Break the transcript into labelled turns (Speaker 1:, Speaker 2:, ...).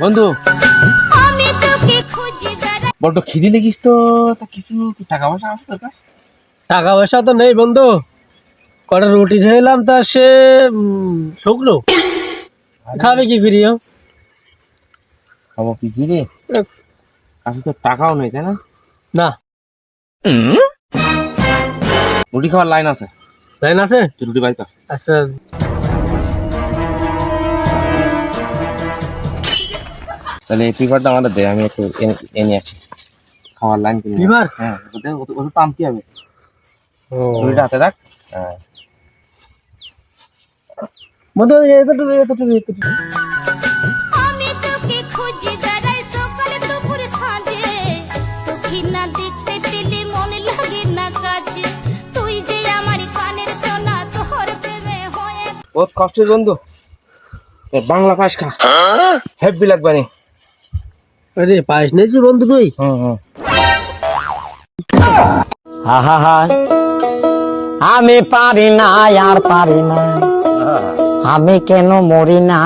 Speaker 1: বন্ধু বড্ড খিদি লেগিস তো, তা কিছু টাকা পয়সা আছে তোর কাছে?
Speaker 2: টাকা পয়সা তো নেই বন্ধু, কটা রুটি খেলাম তা সে শুকনো। খাবে কি করিও?
Speaker 1: খাবো কি কি রে, কাছে তো টাকাও নেই তাই না?
Speaker 2: না,
Speaker 1: রুটি খাওয়ার লাইন আছে,
Speaker 2: লাইন আছে।
Speaker 1: তুই রুটি বাড়ি কর।
Speaker 2: আচ্ছা
Speaker 1: তাহলে এই পেপারটা আমাদের দে, আমি একটু এনে আসি খাওয়ার লাইন কিনে।
Speaker 2: পেপার?
Speaker 1: হ্যাঁ ওটা তো আনতে হবে।
Speaker 2: ও
Speaker 1: রুটিটা হাতে রাখ। হ্যাঁ
Speaker 2: বন্ধু এতটুকু
Speaker 3: আমি তোকে খুঁজে বেড়াই সকালে দুপুরে সাঁঝে, তোকে না দেখতে পেলে মনে লাগে না কাছে, তুই যে আমার কানের সোনা, তোর প্রেমে হয়ে
Speaker 1: বহুত কষ্টের বন্ধু, বাংলা পাস খা, হেভি লাগবে নি।
Speaker 2: আরে পায়েস নিয়েছি বন্ধু তুই?
Speaker 4: আহা আমি পারি না আর পারি না, আমি কেন মরি না।